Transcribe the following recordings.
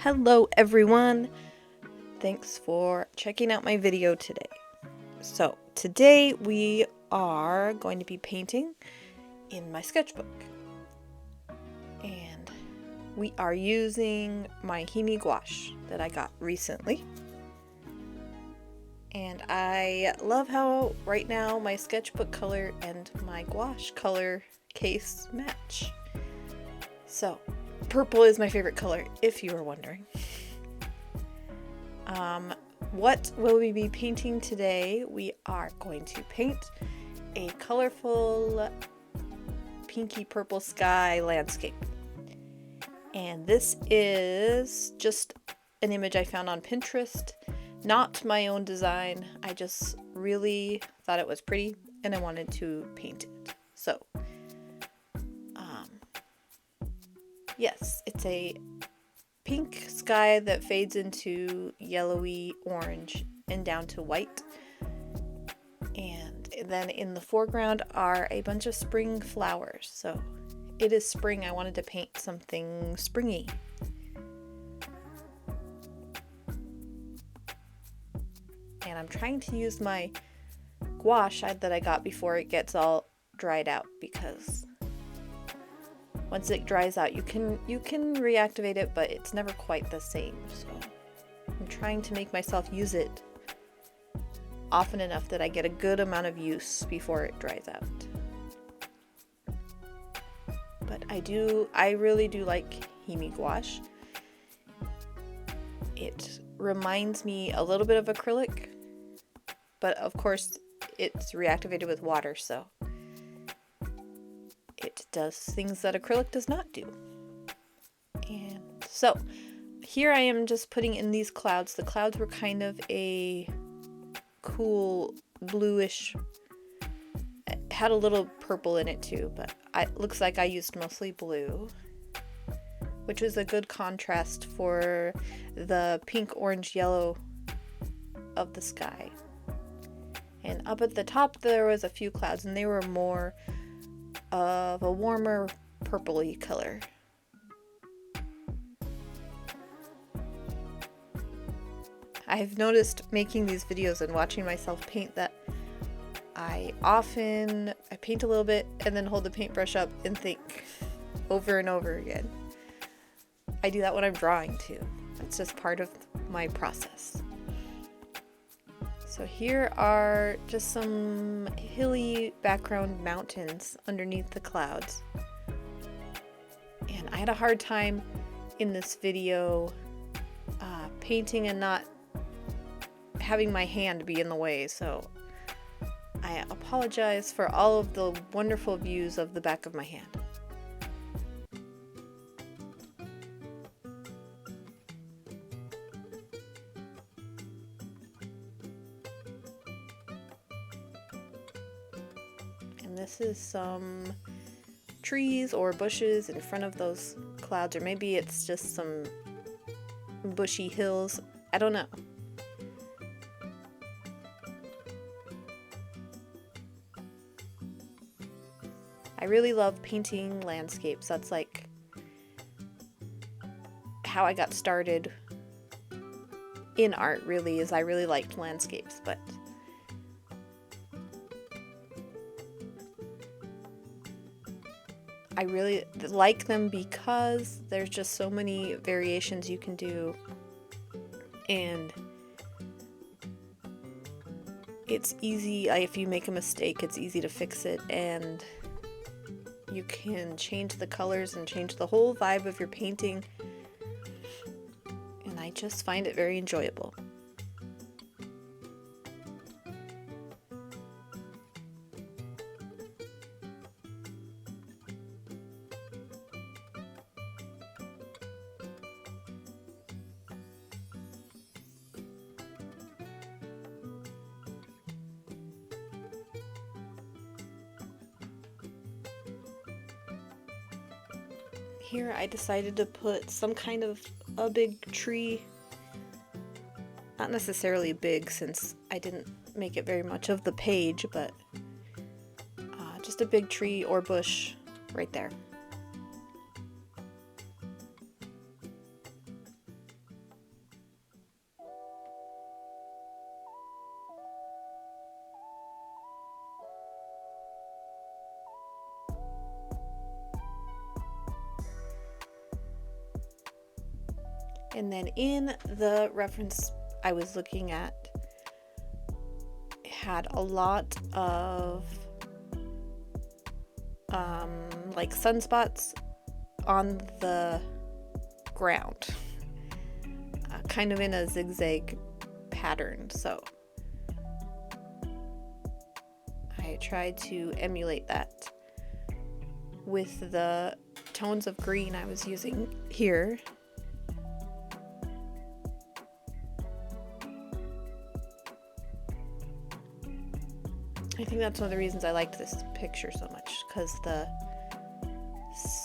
Hello everyone! Thanks for checking out my video today. So today we are going to be painting in my sketchbook. And we are using my Himi gouache that I got recently. And I love how right now my sketchbook color and my gouache color case match. So purple is my favorite color, if you were wondering. What will we be painting today? We are going to paint a colorful pinky purple sky landscape. And this is just an image I found on Pinterest, not my own design. I just really thought it was pretty and I wanted to paint it. So, yes, it's a pink sky that fades into yellowy orange and down to white. And then in the foreground are a bunch of spring flowers. So it is spring. I wanted to paint something springy. And I'm trying to use my gouache that I got before it gets all dried out, because once it dries out, you can reactivate it, but it's never quite the same. So I'm trying to make myself use it often enough that I get a good amount of use before it dries out. But I really do like Himi gouache. It reminds me a little bit of acrylic, but of course it's reactivated with water, so it does things that acrylic does not do. And so here I am just putting in these clouds. The clouds were kind of a cool bluish, it had a little purple in it too, but it looks like I used mostly blue, which was a good contrast for the pink, orange, yellow of the sky. And up at the top there was a few clouds, and they were more of a warmer purpley color. I've noticed making these videos and watching myself paint that I paint a little bit and then hold the paintbrush up and think over and over again. I do that when I'm drawing too. It's just part of my process. So here are just some hilly background mountains underneath the clouds. And I had a hard time in this video painting and not having my hand be in the way, so I apologize for all of the wonderful views of the back of my hand. And this is some trees or bushes in front of those clouds, or maybe it's just some bushy hills. I don't know. I really love painting landscapes. That's like how I got started in art, really, is I really liked landscapes, but I really like them because there's just so many variations you can do, and it's easy. If you make a mistake, it's easy to fix it, and you can change the colors and change the whole vibe of your painting, and I just find it very enjoyable. Here I decided to put some kind of a big tree. Not necessarily big, since I didn't make it very much of the page, but just a big tree or bush right there. And then in the reference I was looking at, it had a lot of like sunspots on the ground, kind of in a zigzag pattern. So I tried to emulate that with the tones of green I was using here. I think that's one of the reasons I liked this picture so much, because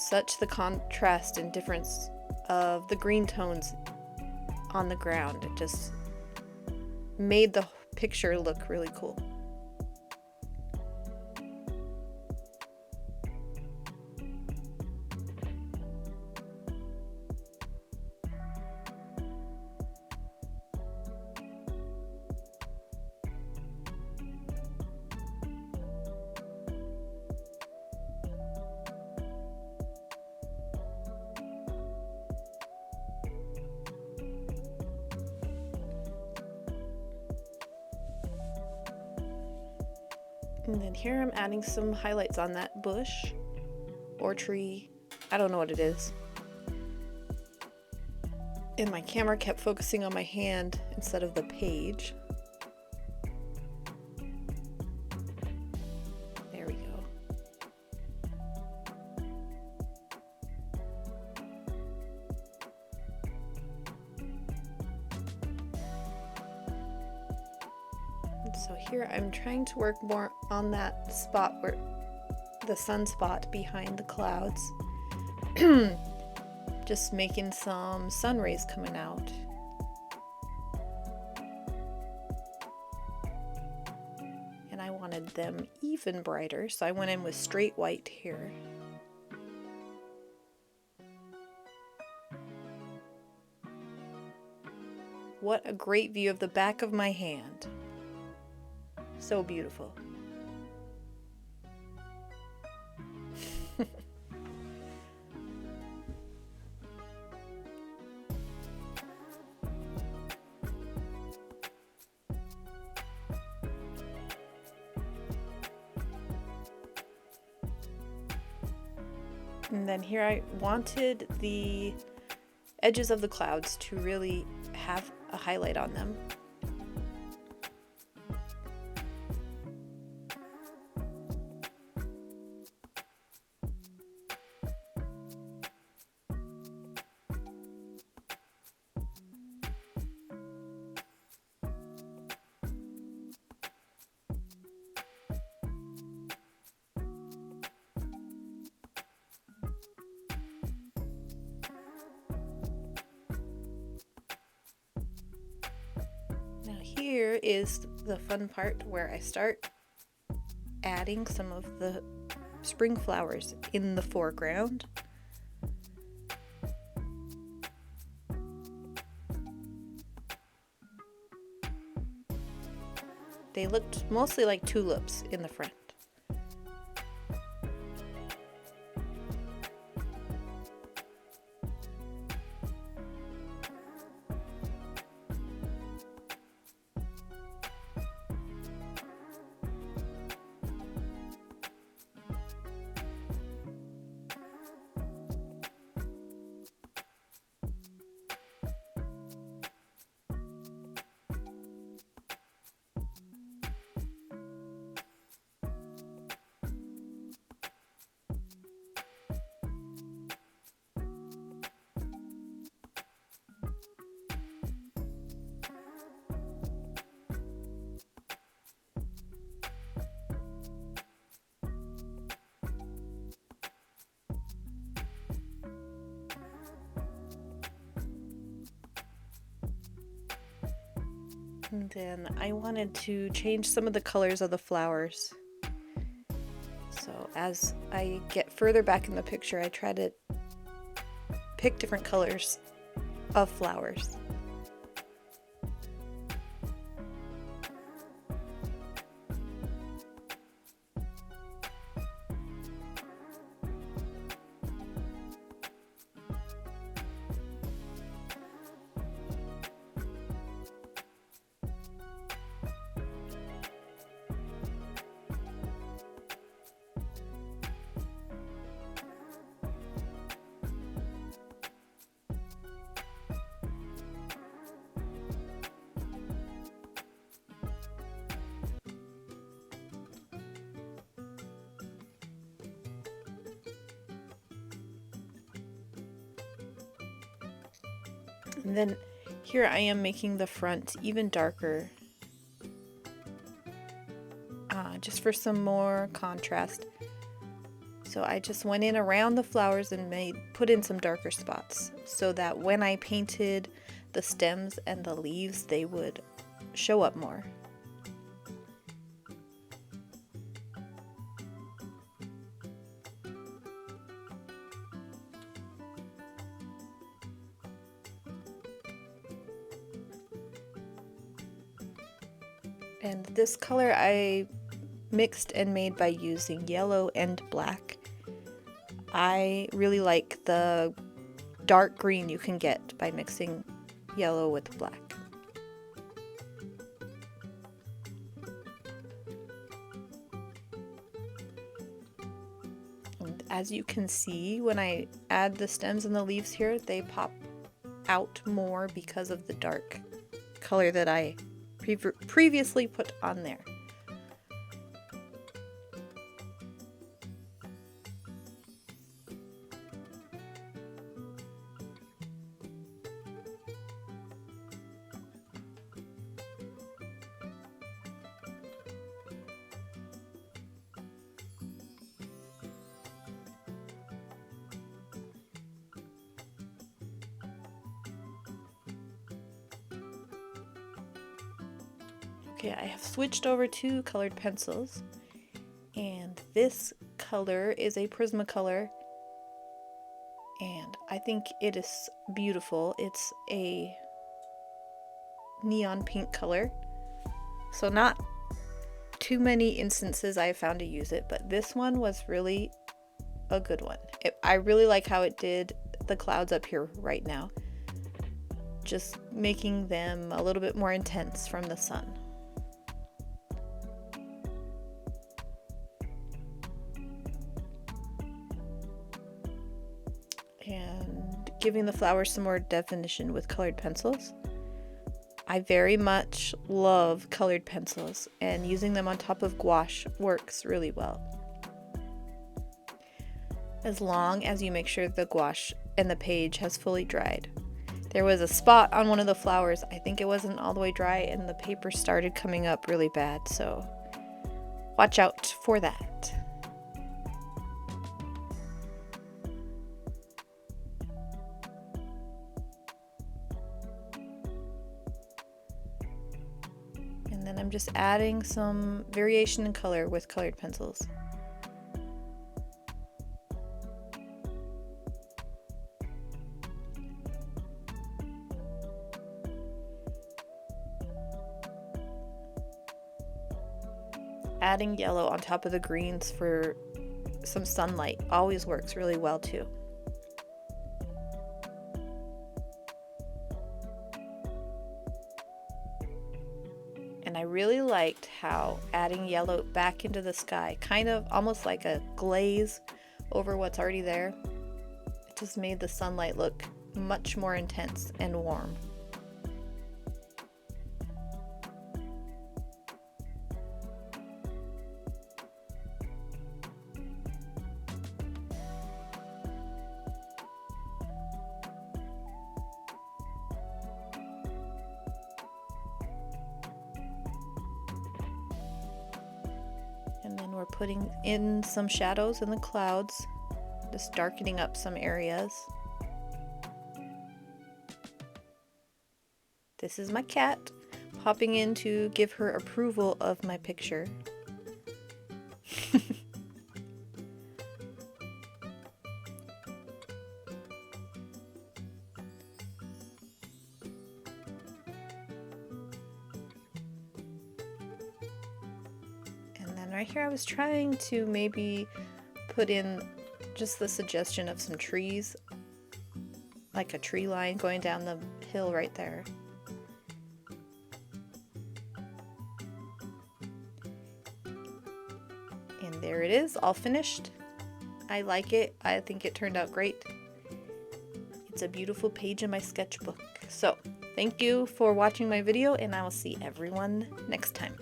such the contrast and difference of the green tones on the ground. It just made the picture look really cool. And then here I'm adding some highlights on that bush or tree. I don't know what it is. And my camera kept focusing on my hand instead of the page. There we go. So here I'm trying to work more on that spot where the sunspot behind the clouds. Just making some sun rays coming out. And I wanted them even brighter, so I went in with straight white here. What a great view of the back of my hand. So beautiful. And then here I wanted the edges of the clouds to really have a highlight on them. Here is the fun part where I start adding some of the spring flowers in the foreground. They looked mostly like tulips in the front. And then I wanted to change some of the colors of the flowers. So as I get further back in the picture, I try to pick different colors of flowers. And then here I am making the front even darker, just for some more contrast. So I just went in around the flowers and put in some darker spots so that when I painted the stems and the leaves, they would show up more. And this color I mixed and made by using yellow and black. I really like the dark green you can get by mixing yellow with black. And as you can see, when I add the stems and the leaves here, they pop out more because of the dark color that I previously put on there. Okay, I have switched over to colored pencils, and this color is a Prismacolor, and I think it is beautiful. It's a neon pink color, so not too many instances I found to use it, but this one was really a good one. I really like how it did the clouds up here right now, just making them a little bit more intense from the sun. And giving the flowers some more definition with colored pencils. I very much love colored pencils, and using them on top of gouache works really well. As long as you make sure the gouache and the page has fully dried. There was a spot on one of the flowers, I think it wasn't all the way dry, and the paper started coming up really bad, so watch out for that. And then I'm just adding some variation in color with colored pencils. Adding yellow on top of the greens for some sunlight always works really well too. And I really liked how adding yellow back into the sky, kind of almost like a glaze over what's already there, it just made the sunlight look much more intense and warm. And then we're putting in some shadows in the clouds, just darkening up some areas. This is my cat popping in to give her approval of my picture. Right here I was trying to maybe put in just the suggestion of some trees, like a tree line going down the hill right there. And there it is, all finished. I like it. I think it turned out great. It's a beautiful page in my sketchbook. So, thank you for watching my video, and I will see everyone next time.